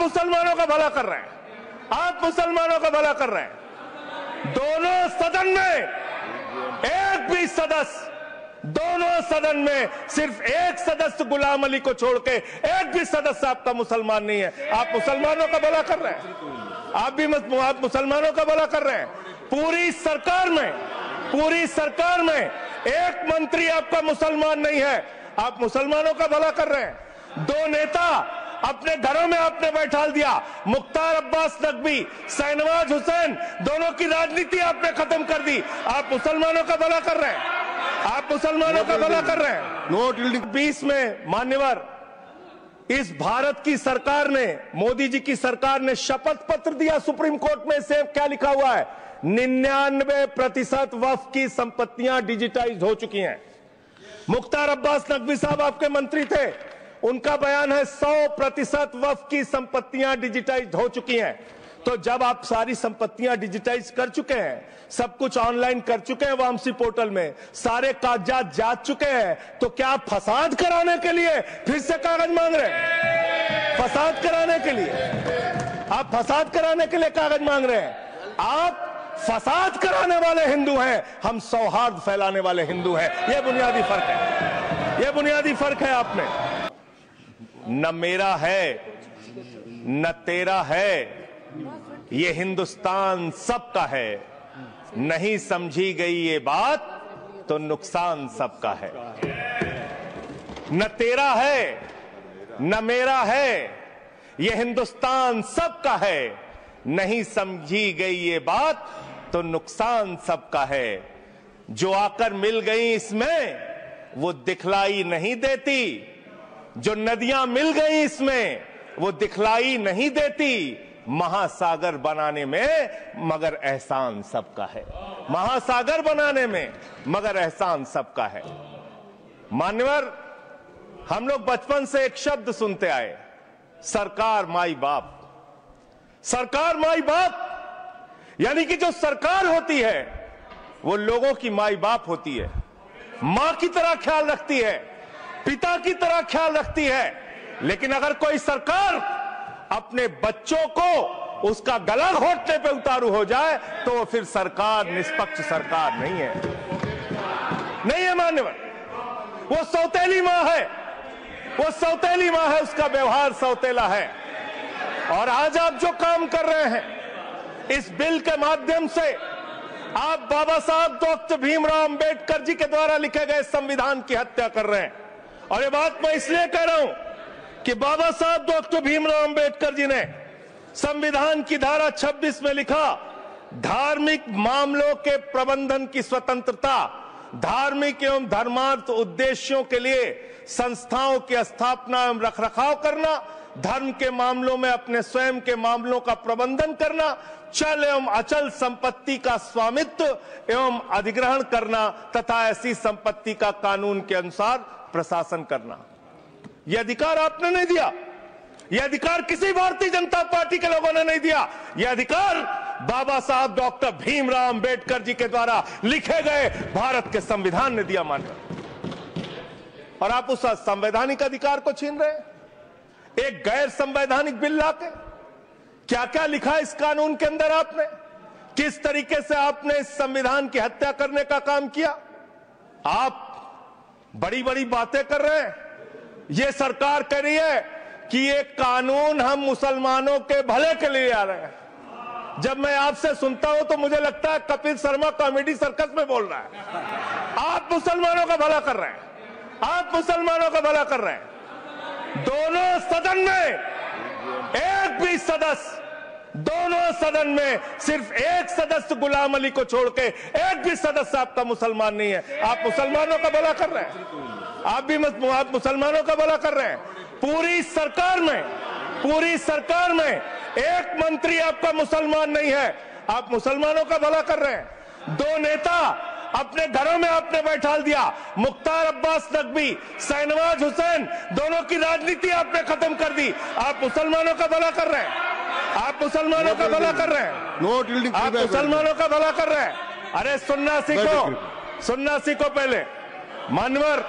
मुसलमानों का भला कर रहे हैं, आप मुसलमानों का भला कर रहे हैं। दोनों सदन में एक भी सदस्य, दोनों सदन में सिर्फ एक सदस्य गुलाम अली को छोड़ के एक भी सदस्य आपका मुसलमान नहीं है। आप मुसलमानों का भला कर रहे हैं, आप मुसलमानों का भला कर रहे हैं। पूरी सरकार में एक मंत्री आपका मुसलमान नहीं है, आप मुसलमानों का भला कर रहे हैं। दो नेता अपने घरों में आपने बैठा दिया, मुख्तार अब्बास नकवी, शाहनवाज हुसैन, दोनों की राजनीति आपने खत्म कर दी। आप मुसलमानों का भला कर रहे हैं, आप मुसलमानों का भला कर रहे हैं। 20 में मान्यवर इस भारत की सरकार ने, मोदी जी की सरकार ने शपथ पत्र दिया सुप्रीम कोर्ट में। से क्या लिखा हुआ है? 99% वक्फ की संपत्तियां डिजिटाइज हो चुकी हैं। मुख्तार अब्बास नकवी साहब आपके मंत्री थे, उनका बयान है 100% वक्फ की संपत्तियां डिजिटाइज हो चुकी हैं। तो जब आप सारी संपत्तियां डिजिटाइज कर चुके हैं, सब कुछ ऑनलाइन कर चुके हैं वामसी पोर्टल में, सारे कागजात जांच चुके हैं, तो क्या आप फसाद कराने के लिए फिर से कागज मांग रहे हैं? फसाद कराने के लिए आप फसाद कराने के लिए कागज मांग रहे हैं। आप फसाद कराने वाले हिंदू हैं, हम सौहार्द फैलाने वाले हिंदू हैं। यह बुनियादी फर्क है, यह बुनियादी फर्क है आप में। न मेरा है न तेरा है, ये हिंदुस्तान सबका है। नहीं समझी गई ये बात तो नुकसान सबका है। न तेरा है न मेरा है, ये हिंदुस्तान सबका है। नहीं समझी गई ये बात तो नुकसान सबका है। जो आकर मिल गई इसमें वो दिखलाई नहीं देती, जो नदियां मिल गई इसमें वो दिखलाई नहीं देती। महासागर बनाने में मगर एहसान सबका है, महासागर बनाने में मगर एहसान सबका है। मान्यवर, हम लोग बचपन से एक शब्द सुनते आए, सरकार माई बाप। सरकार माई बाप यानी कि जो सरकार होती है वो लोगों की माई बाप होती है, मां की तरह ख्याल रखती है, पिता की तरह ख्याल रखती है। लेकिन अगर कोई सरकार अपने बच्चों को उसका गला घोटने पे उतारू हो जाए तो वो फिर सरकार निष्पक्ष सरकार नहीं है, नहीं है मान्यवर। वो सौतेली मां है, वो सौतेली मां है, उसका व्यवहार सौतेला है। और आज आप जो काम कर रहे हैं इस बिल के माध्यम से, आप बाबा साहब डॉक्टर भीमराव अंबेडकर जी के द्वारा लिखे गए संविधान की हत्या कर रहे हैं। और ये बात मैं इसलिए कह रहा हूं कि बाबा साहब डॉक्टर भीमराव अंबेडकर जी ने संविधान की धारा 26 में लिखा, धार्मिक मामलों के प्रबंधन की स्वतंत्रता, धार्मिक एवं धर्मार्थ उद्देश्यों के लिए संस्थाओं की स्थापना एवं रखरखाव करना, धर्म के मामलों में अपने स्वयं के मामलों का प्रबंधन करना, चल एवं अचल संपत्ति का स्वामित्व एवं अधिग्रहण करना तथा ऐसी संपत्ति का कानून के अनुसार प्रशासन करना। यह अधिकार आपने नहीं दिया, यह अधिकार किसी भारतीय जनता पार्टी के लोगों ने नहीं दिया। यह अधिकार बाबा साहब डॉक्टर भीमराव अंबेडकर जी के द्वारा लिखे गए भारत के संविधान ने दिया मानकर, और आप उस संवैधानिक अधिकार को छीन रहे हैं एक गैर संवैधानिक बिल लाके। क्या क्या लिखा इस कानून के अंदर आपने, किस तरीके से आपने इस संविधान की हत्या करने का काम किया। आप बड़ी बड़ी बातें कर रहे हैं, ये सरकार कह रही है कि ये कानून हम मुसलमानों के भले के लिए आ रहे हैं। जब मैं आपसे सुनता हूं तो मुझे लगता है कपिल शर्मा कॉमेडी सर्कस में बोल रहा है। आप मुसलमानों का भला कर रहे हैं, आप मुसलमानों का भला कर रहे हैं। दोनों सदन में एक भी सदस्य, दोनों सदन में सिर्फ एक सदस्य गुलाम अली को छोड़ के एक भी सदस्य आपका मुसलमान नहीं है। आप मुसलमानों का भला कर रहे हैं, आप मुसलमानों का भला कर रहे हैं। पूरी सरकार में एक मंत्री आपका मुसलमान नहीं है, आप मुसलमानों का भला कर रहे हैं। दो नेता अपने घरों में आपने बैठा दिया, मुख्तार अब्बास नकवी, शाहनवाज हुसैन, दोनों की राजनीति आपने खत्म कर दी। आप मुसलमानों का भला कर रहे हैं, आप मुसलमानों का भला कर रहे हैं, आप मुसलमानों का भला कर रहे हैं। अरे सुनना सीखो, सुनना सीखो पहले। मान्यवर,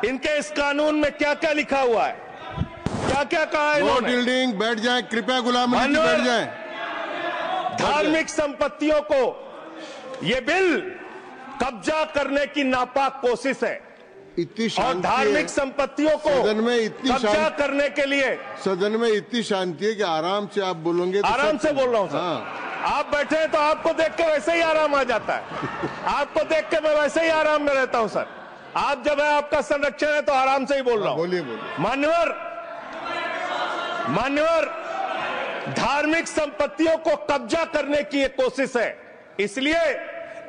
इनके इस कानून में क्या क्या लिखा हुआ है, क्या क्या कहा है इन्होंने? बिल्डिंग बैठ जाए, कृपया गुलाम अली जी बैठ जाए। धार्मिक संपत्तियों को ये बिल कब्जा करने की नापाक कोशिश है इतनी और शांति धार्मिक संपत्तियों को सदन में इतनी कब्जा करने के लिए सदन में इतनी शांति है कि आराम से आप बोलोगे तो आराम से बोल रहा हूं सर। हाँ। आप बैठे हैं तो आपको देख के वैसे ही आराम आ जाता है। आपको देख के मैं वैसे ही आराम में रहता हूं सर। आप जब है आपका संरक्षण है तो आराम से ही बोल रहा हूं। बोलिए बोलिए। मान्यवर, धार्मिक संपत्तियों को कब्जा करने की एक कोशिश है, इसलिए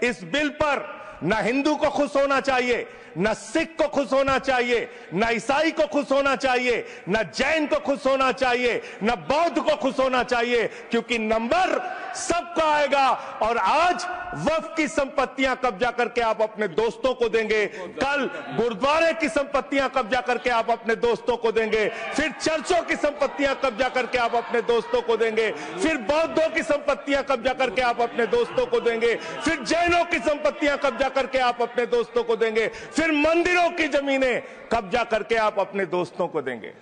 इस बिल पर न हिंदू को खुश होना चाहिए, न सिख को खुश होना चाहिए, न ईसाई को खुश होना चाहिए, न जैन को खुश होना चाहिए, न बौद्ध को खुश होना चाहिए, क्योंकि नंबर सबका आएगा। और आज वक्फ की संपत्तियां कब्जा करके आप अपने दोस्तों को देंगे, कल गुरुद्वारे की संपत्तियां कब्जा करके आप अपने दोस्तों को देंगे, फिर चर्चों की संपत्तियां कब्जा करके आप अपने दोस्तों को देंगे, फिर बौद्धों की संपत्तियां कब्जा करके आप अपने दोस्तों को देंगे, फिर जैनों की संपत्तियां कब्जा करके आप अपने दोस्तों को देंगे, फिर मंदिरों की जमीनें कब्जा करके आप अपने दोस्तों को देंगे।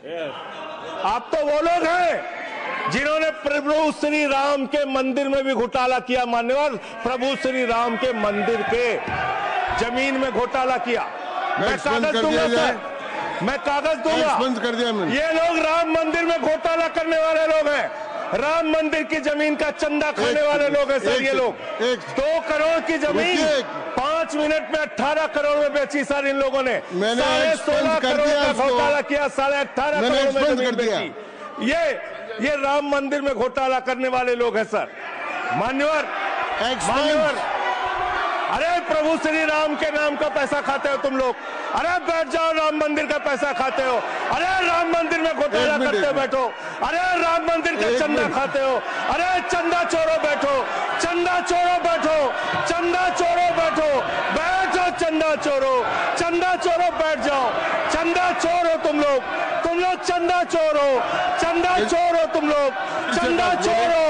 आप तो वो लोग हैं जिन्होंने प्रभु श्री राम के मंदिर में भी घोटाला किया। मान्यवर, प्रभु श्री राम के मंदिर के जमीन में घोटाला किया। मैं कागज दूंगा सर, मैं कागज दूंगा। कर दिया मैंने। ये लोग राम मंदिर में घोटाला करने वाले लोग हैं, राम मंदिर की जमीन का चंदा खाने वाले लोग हैं सर। ये लोग 2 करोड़ की जमीन 5 मिनट में 18 करोड़ में बेची सर इन लोगों ने। 16.5 करोड़ का घोटाला किया, 18.5 करोड़ में जमीन बेची। ये राम मंदिर में घोटाला करने वाले लोग हैं सर। मान्यवर, अरे प्रभु श्री राम के नाम का पैसा खाते हो तुम लोग। अरे बैठ जाओ, राम मंदिर का पैसा खाते हो। अरे राम मंदिर में घोटाला करते हो, बैठो। अरे राम मंदिर का चंदा खाते हो। अरे चंदा चोरो बैठो, चंदा चोरो बैठो, चंदा चोरो बैठो, बैठो चंदा चोरो, चंदा चोरो बैठ जाओ। चंदा चोर हो तुम लोग चंदा चोर हो, चंदा चोर हो तुम लोग, चंदा चोर हो,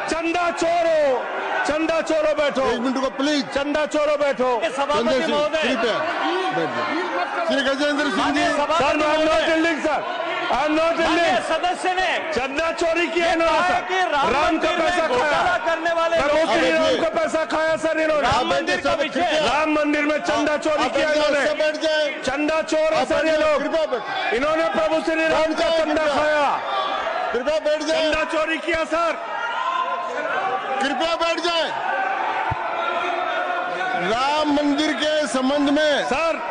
चंदा चोर हो, चंदा चोरो बैठो। 1 मिनट को प्लीज। चंदा चोरो बैठो। सभापति महोदय Shri Gajendra Singh ji. Sir, I am not yielding sir, I am not yielding. सदस्य ने चंदा चोरी किया इन्होंने सर, राम का पैसा खाया करने वाले प्रभु श्री राम का पैसा खाया सर इन्होंने। राम मंदिर का विषय, राम मंदिर में चंदा चोरी किया इन्होंने। चंदा चोर है सर ये लोग। इन्होंने प्रभु श्री राम का चंदा खाया। कृपया बैठ जाए। चंदा चोरी किया सर। कृपया बैठ जाए। राम मंदिर के संबंध में सर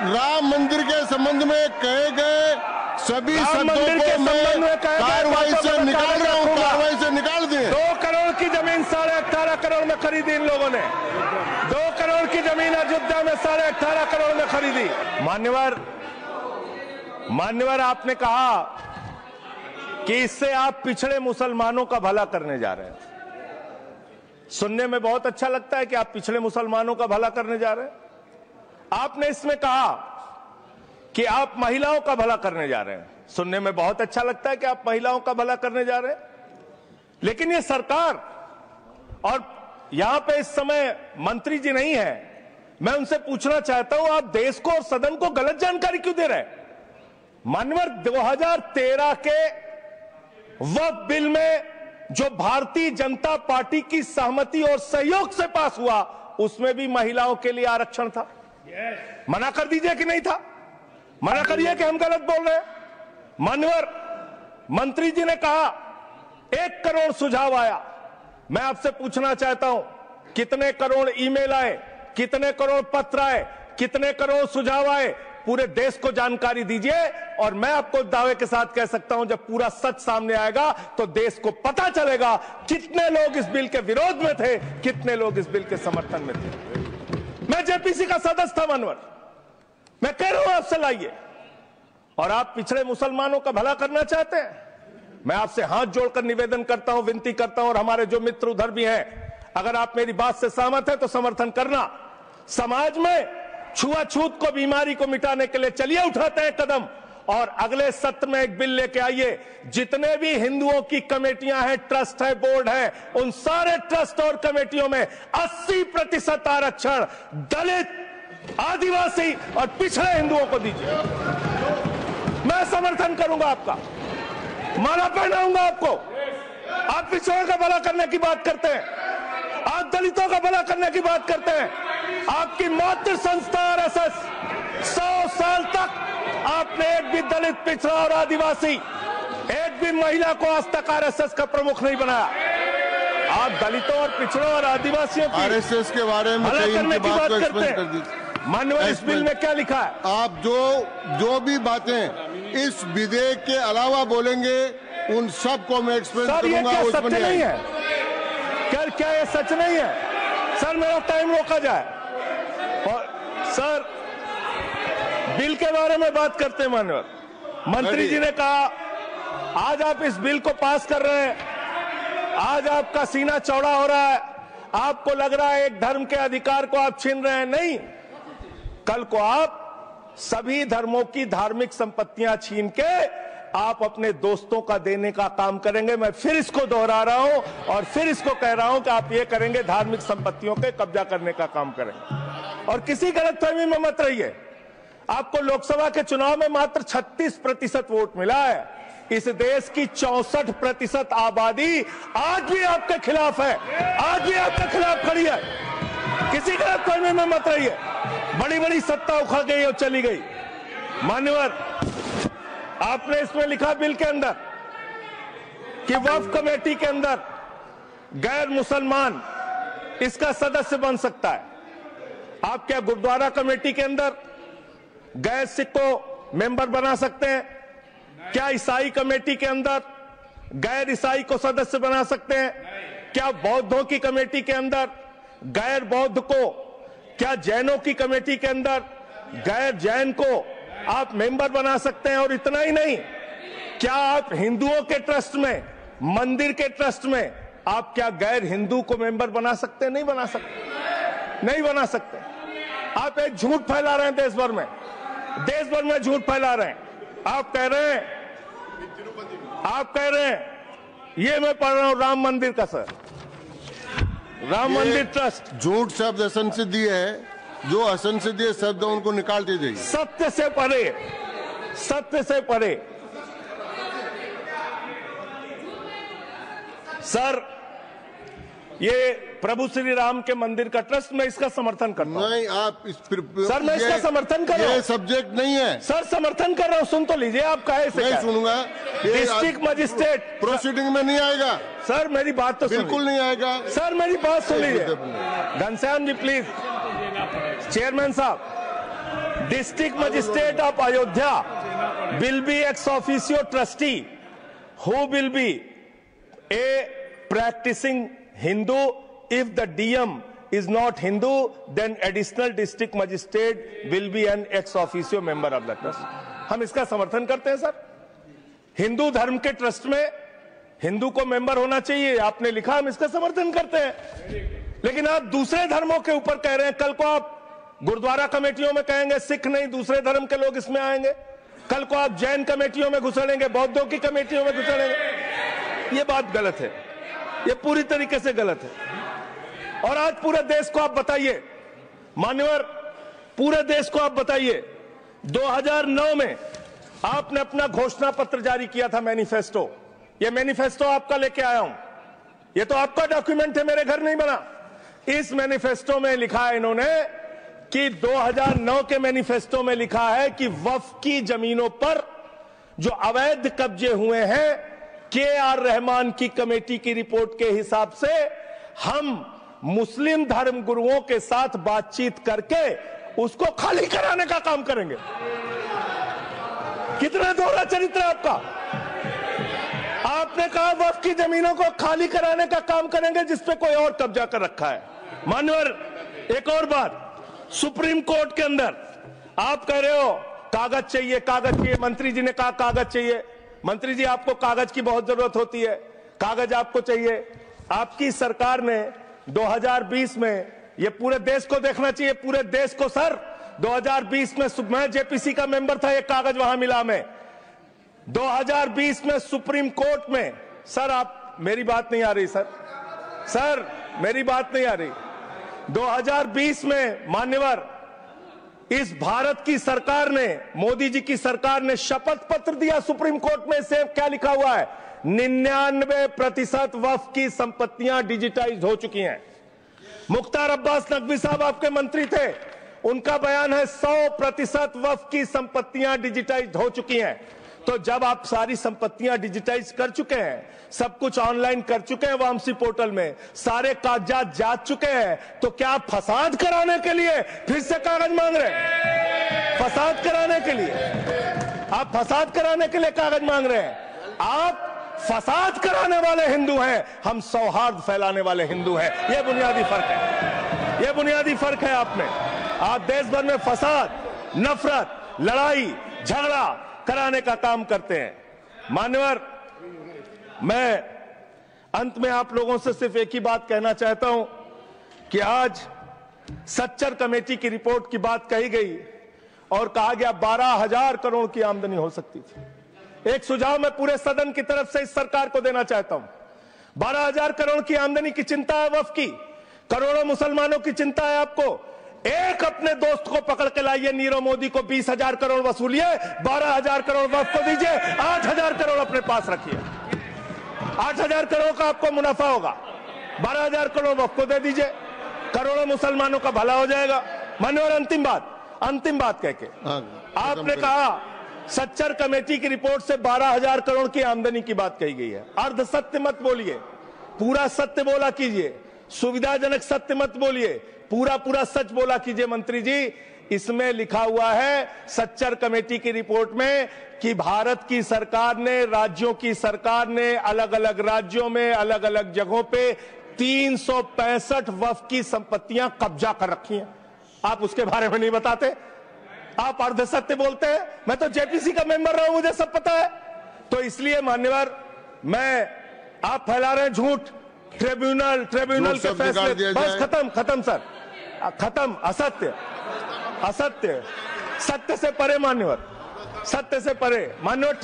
राम मंदिर के संबंध में कहे गए सभी शब्दों को मैं कार्रवाई से निकाल रहा हूं, कार्रवाई से निकाल दिए। 2 करोड़ की जमीन 18.5 करोड़ में खरीदी इन लोगों ने। 2 करोड़ की जमीन अयोध्या में 18.5 करोड़ में खरीदी। मान्यवर, आपने कहा कि इससे आप पिछड़े मुसलमानों का भला करने जा रहे हैं। सुनने में बहुत अच्छा लगता है कि आप पिछड़े मुसलमानों का भला करने जा रहे हैं। आपने इसमें कहा कि आप महिलाओं का भला करने जा रहे हैं। सुनने में बहुत अच्छा लगता है कि आप महिलाओं का भला करने जा रहे हैं, लेकिन ये सरकार और यहां पे इस समय मंत्री जी नहीं है, मैं उनसे पूछना चाहता हूं, आप देश को और सदन को गलत जानकारी क्यों दे रहे हैं? मान्यवर, 2013 के वक्फ बिल में जो भारतीय जनता पार्टी की सहमति और सहयोग से पास हुआ, उसमें भी महिलाओं के लिए आरक्षण था। मना कर दीजिए कि नहीं था? मना करिए कि हम गलत बोल रहे हैं। मान्यवर, मंत्री जी ने कहा 1 करोड़ सुझाव आया। मैं आपसे पूछना चाहता हूं, कितने करोड़ ईमेल आए, कितने करोड़ पत्र आए, कितने करोड़ सुझाव आए? पूरे देश को जानकारी दीजिए और मैं आपको दावे के साथ कह सकता हूं, जब पूरा सच सामने आएगा तो देश को पता चलेगा कितने लोग इस बिल के विरोध में थे, कितने लोग इस बिल के समर्थन में थे। मैं जेपीसी का सदस्य था मान्यवर, मैं कह रहा हूं आपसे लाइए। और आप पिछड़े मुसलमानों का भला करना चाहते हैं, मैं आपसे हाथ जोड़कर निवेदन करता हूं, विनती करता हूं, और हमारे जो मित्र उधर भी हैं, अगर आप मेरी बात से सहमत हैं तो समर्थन करना। समाज में छुआछूत को, बीमारी को मिटाने के लिए चलिए उठाते हैं कदम, और अगले सत्र में एक बिल लेके आइए। जितने भी हिंदुओं की कमेटियां हैं, ट्रस्ट है, बोर्ड है, उन सारे ट्रस्ट और कमेटियों में 80% आरक्षण दलित, आदिवासी और पिछड़े हिंदुओं को दीजिए। मैं समर्थन करूंगा आपका, माला पहनाऊंगा आपको। आप पिछड़ों का भला करने की बात करते हैं, आप दलितों का भला करने की बात करते हैं। आपकी मातृ संस्था आरएसएस 100 साल तक आपने एक भी दलित, पिछड़ा और आदिवासी, एक भी महिला को आज तक आरएसएस का प्रमुख नहीं बनाया। आप दलितों और पिछड़ों और आदिवासियों की आरएसएस के बारे में भला करने की बात करते कर हैं। माननीय इस बिल में क्या लिखा है? आप जो भी बातें इस विधेयक के अलावा बोलेंगे उन सब को मैं एक्सप्लेन करूंगा। ये क्या सत्य नहीं है? क्या ये सच नहीं है? सर मेरा टाइम रोका जाए। और सर बिल के बारे में बात करते हैं। माननीय मंत्री जी ने कहा आज आप इस बिल को पास कर रहे हैं, आज आपका सीना चौड़ा हो रहा है, आपको लग रहा है एक धर्म के अधिकार को आप छीन रहे हैं। नहीं, कल को आप सभी धर्मों की धार्मिक संपत्तियां छीन के आप अपने दोस्तों का देने का काम करेंगे। मैं फिर इसको दोहरा रहा हूं और फिर इसको कह रहा हूं कि आप ये करेंगे, धार्मिक संपत्तियों के कब्जा करने का काम करेंगे। और किसी गलतफहमी में मत रहिए। आपको लोकसभा के चुनाव में मात्र 36% वोट मिला है। इस देश की 64% आबादी आज भी आपके खिलाफ है, आज भी आपके खिलाफ खड़ी है। किसी गलतफहमी में मत रहिए। बड़ी बड़ी सत्ता उखड़ गई और चली गई। मान्यवर, आपने इसमें लिखा बिल के अंदर कि वक्फ कमेटी के अंदर गैर मुसलमान इसका सदस्य बन सकता है। आप क्या गुरुद्वारा कमेटी के अंदर गैर सिख को मेंबर बना सकते हैं? क्या ईसाई कमेटी के अंदर गैर ईसाई को सदस्य बना सकते हैं? क्या बौद्धों की कमेटी के अंदर गैर बौद्ध को, क्या जैनों की कमेटी के अंदर गैर जैन को आप मेंबर बना सकते हैं? और इतना ही नहीं, क्या आप हिंदुओं के ट्रस्ट में, मंदिर के ट्रस्ट में आप क्या गैर हिंदू को मेंबर बना सकते हैं? नहीं बना सकते, नहीं बना सकते। आप एक झूठ फैला रहे हैं देश भर में, देश भर में झूठ फैला रहे हैं। आप कह रहे हैं ये मैं पढ़ रहा हूं राम मंदिर का, सर, राम मंदिर ट्रस्ट। झूठ शब्द असंसिद्धि है, जो असंसिद्धि शब्द उनको निकाल दीजिए। सत्य से परे, सत्य से परे। सर ये प्रभु श्री राम के मंदिर का ट्रस्ट, मैं इसका समर्थन करता हूं। नहीं, आप सर मैं इसका समर्थन कर रहा हूं। ये सब्जेक्ट नहीं है सर, समर्थन कर रहा हूं। सुन तो लीजिए, आप कहे से नहीं सुनूंगा। डिस्ट्रिक्ट मजिस्ट्रेट प्रोसीडिंग में नहीं आएगा। सर मेरी बात तो बिल्कुल नहीं आएगा। सर मेरी बात सुन लीजिए। घनश्याम जी प्लीज, चेयरमैन साहब, district magistrate of Ayodhya will be ex officio trustee who will be a practising Hindu. If the DM is not Hindu, then additional district magistrate will be an ex officio member of the trust. हम इसका समर्थन करते हैं sir. Hindu धर्म के trust में हिंदू को member होना चाहिए, आपने लिखा, हम इसका समर्थन करते हैं। लेकिन आप दूसरे धर्मों के ऊपर कह रहे हैं। कल को आप गुरुद्वारा कमेटियों में कहेंगे सिख नहीं, दूसरे धर्म के लोग इसमें आएंगे। कल को आप जैन कमेटियों में घुसड़ेंगे, बौद्धों की कमेटियों में घुसड़ेंगे। ये बात गलत है, ये पूरी तरीके से गलत है। और आज पूरे देश को आप बताइए, मान्यवर, पूरे देश को आप बताइए, 2009 में आपने अपना घोषणा पत्र जारी किया था, मैनिफेस्टो। ये मैनिफेस्टो आपका लेके आया हूं, ये तो आपका डॉक्यूमेंट है, मेरे घर नहीं बना। इस मैनिफेस्टो में लिखा है इन्होंने कि 2009 के मैनिफेस्टो में लिखा है कि वक्फ की जमीनों पर जो अवैध कब्जे हुए हैं, के.आर. रहमान की कमेटी की रिपोर्ट के हिसाब से हम मुस्लिम धर्म गुरुओं के साथ बातचीत करके उसको खाली कराने का काम करेंगे। कितना दोहरा चरित्र है आपका। आपने कहा वक्फ की जमीनों को खाली कराने का काम करेंगे जिसपे कोई और कब्जा कर रखा है। मान्यवर, एक और बात, सुप्रीम कोर्ट के अंदर आप कह रहे हो कागज चाहिए, कागज चाहिए। मंत्री जी ने कहा कागज चाहिए। मंत्री जी, आपको कागज की बहुत जरूरत होती है, कागज आपको चाहिए। आपकी सरकार ने 2020 में, ये पूरे देश को देखना चाहिए, पूरे देश को सर, 2020 में मैं जेपीसी का मेंबर था, एक कागज वहां मिला में 2020 में सुप्रीम कोर्ट में। सर आप, मेरी बात नहीं आ रही सर, सर मेरी बात नहीं आ रही। 2020 में मान्यवर, इस भारत की सरकार ने, मोदी जी की सरकार ने शपथ पत्र दिया सुप्रीम कोर्ट में। से क्या लिखा हुआ है? 99% वक्फ की संपत्तियां डिजिटाइज हो चुकी हैं। मुख्तार अब्बास नकवी साहब आपके मंत्री थे, उनका बयान है 100% वक्फ की संपत्तियां डिजिटाइज हो चुकी हैं। तो जब आप सारी संपत्तियां डिजिटाइज कर चुके हैं, सब कुछ ऑनलाइन कर चुके हैं वामसी पोर्टल में, सारे कागजात जांच चुके हैं, तो क्या आप फसाद कराने के लिए फिर से कागज मांग रहे हैं? फसाद कराने के लिए आप फसाद कराने के लिए कागज मांग रहे हैं? आप फसाद कराने वाले हिंदू हैं, हम सौहार्द फैलाने वाले हिंदू हैं। यह बुनियादी फर्क है, यह बुनियादी फर्क है आप में। आप देश भर में फसाद, नफरत, लड़ाई, झगड़ा कराने का काम करते हैं। मान्यवर, मैं अंत में आप लोगों से सिर्फ एक ही बात कहना चाहता हूं कि आज सच्चर कमेटी की रिपोर्ट की बात कही गई और कहा गया 12,000 करोड़ की आमदनी हो सकती थी। एक सुझाव मैं पूरे सदन की तरफ से इस सरकार को देना चाहता हूं। 12,000 करोड़ की आमदनी की चिंता है वक्फ की, करोड़ों मुसलमानों की चिंता है आपको। एक अपने दोस्त को पकड़ के लाइए, नीरव मोदी को 20,000 करोड़ वसूलिए, 12,000 करोड़ वक्फ को दीजिए, 8,000 करोड़ अपने पास रखिए। 8,000 करोड़ का आपको मुनाफा होगा, 12,000 करोड़ वक्फ को दे दीजिए, करोड़ों मुसलमानों का भला हो जाएगा। मान्यवर, अंतिम बात कह के आपने कहा सच्चर कमेटी की रिपोर्ट से 12,000 करोड़ की आमदनी की बात कही गई है। अर्ध सत्य मत बोलिए, पूरा सत्य बोला कीजिए। सुविधाजनक सत्य मत बोलिए, पूरा सच बोला कीजिए। मंत्री जी, इसमें लिखा हुआ है सच्चर कमेटी की रिपोर्ट में कि भारत की सरकार ने, राज्यों की सरकार ने अलग अलग राज्यों में, अलग अलग जगहों पे 365 वक्फ की संपत्तियां कब्जा कर रखी हैं। आप उसके बारे में नहीं बताते, आप अर्ध सत्य बोलते हैं। मैं तो जेपीसी का मेंबर रहा हूं, मुझे सब पता है। तो इसलिए मान्यवर, आप फैला रहे हैं झूठ, ट्रिब्यूनल के फैसले, बस खत्म सर, खत्म। असत्य, सत्य से परे मान्यवर, सत्य से परे मान्यवर।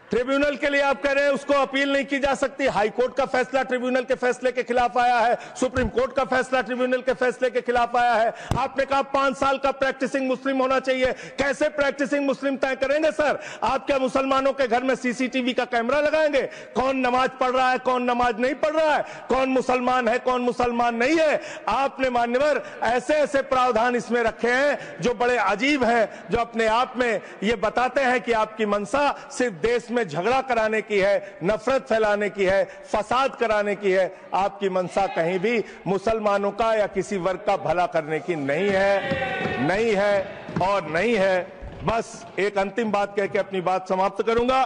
ट्रिब्यूनल के लिए आप कह रहे हैं उसको अपील नहीं की जा सकती। हाई कोर्ट का फैसला ट्रिब्यूनल के फैसले के खिलाफ आया है, सुप्रीम कोर्ट का फैसला ट्रिब्यूनल के फैसले के खिलाफ आया है। आपने कहा 5 साल का प्रैक्टिसिंग मुस्लिम होना चाहिए। कैसे प्रैक्टिसिंग मुस्लिम तय करेंगे सर? आप क्या मुसलमानों के घर में सीसीटीवी का कैमरा लगाएंगे? कौन नमाज पढ़ रहा है, कौन नमाज नहीं पढ़ रहा है, कौन मुसलमान है, कौन मुसलमान नहीं है? आपने मान्यवर ऐसे प्रावधान इसमें रखे हैं जो बड़े अजीब हैं, जो अपने आप में ये बताते हैं कि आपकी मंशा सिर्फ देश में झगड़ा कराने की है, नफरत फैलाने की है, फसाद कराने की है। आपकी मंशा कहीं भी मुसलमानों का या किसी वर्ग का भला करने की नहीं है। बस एक अंतिम बात कह के अपनी बात समाप्त करूंगा।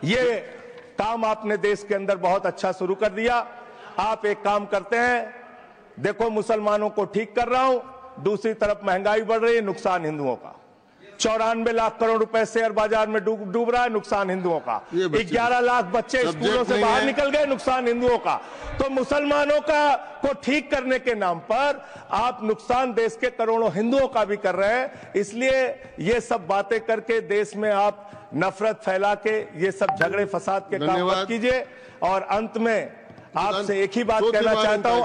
ये काम आपने देश के अंदर बहुत अच्छा शुरू कर दिया। आप एक काम करते हैं, देखो मुसलमानों को ठीक कर रहा हूं, दूसरी तरफ महंगाई बढ़ रही है, नुकसान हिंदुओं का। 94 लाख करोड़ रुपए शेयर बाजार में डूब रहा है, नुकसान हिंदुओं का। 11 लाख बच्चे स्कूलों से बाहर निकल गए, नुकसान हिंदुओं का। तो मुसलमानों को ठीक करने के नाम पर आप नुकसान देश के करोड़ों हिंदुओं का भी कर रहे हैं। इसलिए ये सब बातें करके देश में आप नफरत फैला के ये सब झगड़े फसाद के काम मत कीजिए। और अंत में आपसे एक ही बात कहना चाहता हूं,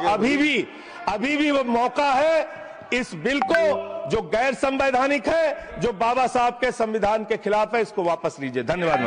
अभी भी वो मौका है इस बिल को जो गैर संवैधानिक है, जो बाबा साहब के संविधान के खिलाफ है, इसको वापस लीजिए। धन्यवाद।